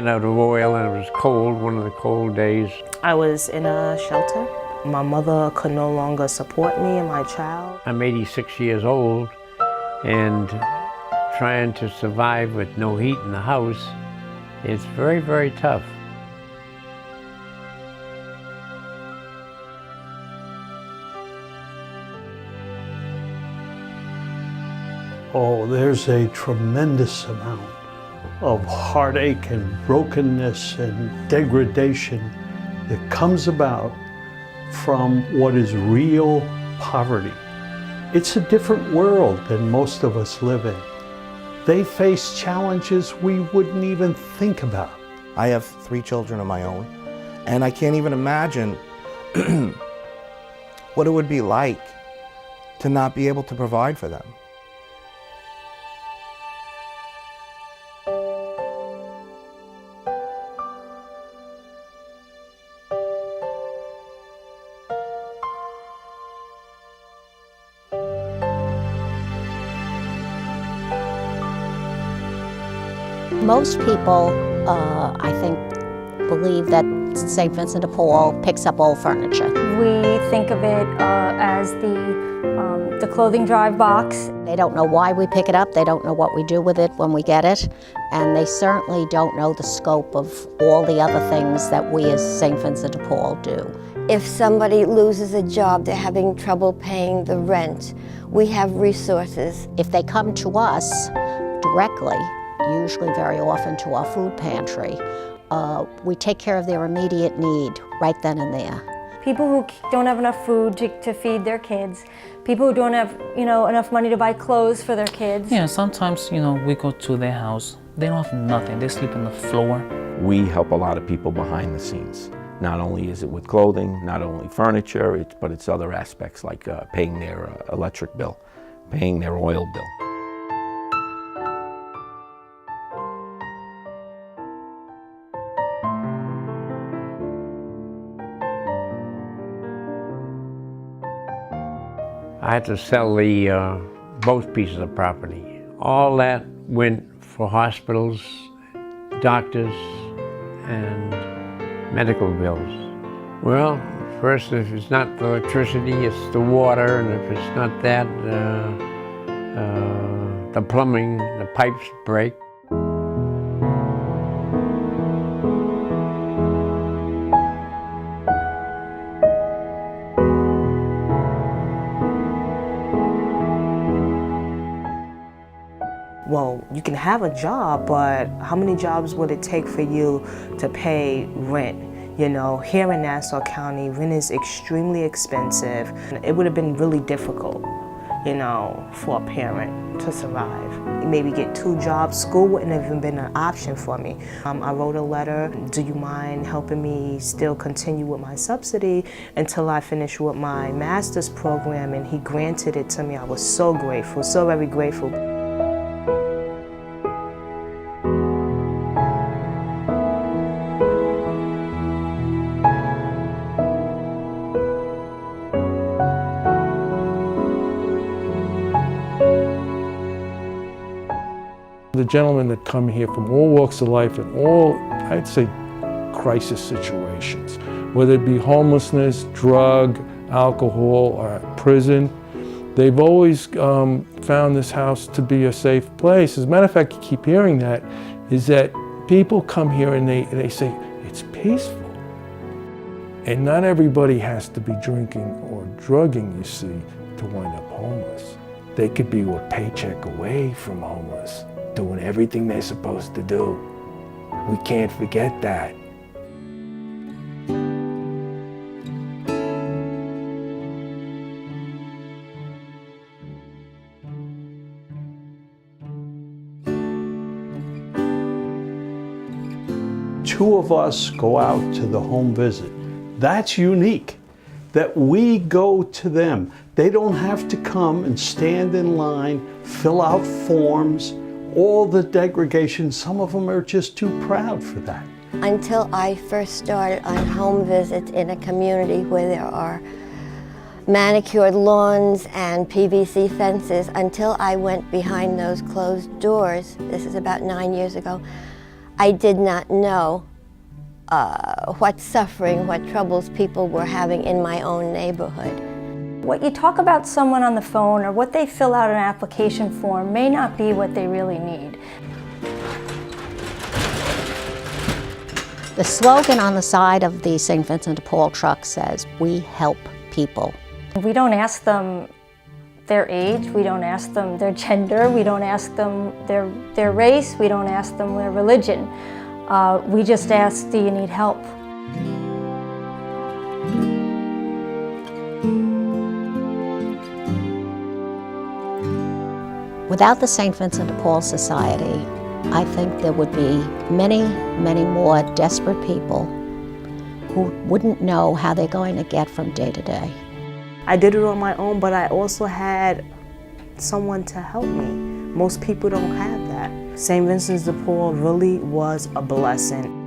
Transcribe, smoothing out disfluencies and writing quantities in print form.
ran out of oil and it was cold, one of the cold days. I was in a shelter. My mother could no longer support me and my child. I'm 86 years old and trying to survive with no heat in the house, it's very, very tough. Oh, there's a tremendous amount of heartache and brokenness and degradation that comes about from what is real poverty. It's a different world than most of us live in. They face challenges we wouldn't even think about. I have 3 children of my own, and I can't even imagine what it would be like to not be able to provide for them. Most people, I think, believe that St. Vincent de Paul picks up old furniture. We think of it as the clothing drive box. They don't know why we pick it up, they don't know what we do with it when we get it, and they certainly don't know the scope of all the other things that we as St. Vincent de Paul do. If somebody loses a job, they're having trouble paying the rent, we have resources. If they come to us directly, usually very often to our food pantry, we take care of their immediate need right then and there. People who don't have enough food to feed their kids, people who don't have, enough money to buy clothes for their kids. Yeah, sometimes, we go to their house, they don't have nothing, they sleep on the floor. We help a lot of people behind the scenes. Not only is it with clothing, not only furniture, but it's other aspects like paying their electric bill, paying their oil bill. I had to sell both pieces of property. All that went for hospitals, doctors, and medical bills. Well, first, if it's not the electricity, it's the water, and if it's not that, the plumbing, the pipes break. Well, you can have a job, but how many jobs would it take for you to pay rent? Here in Nassau County, rent is extremely expensive. It would have been really difficult, for a parent to survive. Maybe get 2 jobs. School wouldn't have even been an option for me. I wrote a letter, do you mind helping me still continue with my subsidy until I finish with my master's program? And he granted it to me. I was so grateful, so very grateful. The gentlemen that come here from all walks of life and all, I'd say, crisis situations, whether it be homelessness, drug, alcohol, or prison, they've always found this house to be a safe place. As a matter of fact, you keep hearing that, is that people come here and they say, it's peaceful. And not everybody has to be drinking or drugging, you see, to wind up homeless. They could be a paycheck away from homeless, doing everything they're supposed to do. We can't forget that. Two of us go out to the home visit. That's unique, that we go to them. They don't have to come and stand in line, fill out forms, all the degradation. Some of them are just too proud for that. Until I first started on home visits in a community where there are manicured lawns and PVC fences, until I went behind those closed doors, this is about 9 years ago, I did not know what suffering, what troubles people were having in my own neighborhood. What you talk about someone on the phone or what they fill out an application form may not be what they really need. The slogan on the side of the St. Vincent de Paul truck says, "We help people." We don't ask them their age, we don't ask them their gender, we don't ask them their race, we don't ask them their religion. We just ask, do you need help? Without the St. Vincent de Paul Society, I think there would be many, many more desperate people who wouldn't know how they're going to get from day to day. I did it on my own, but I also had someone to help me. Most people don't have that. St. Vincent de Paul really was a blessing.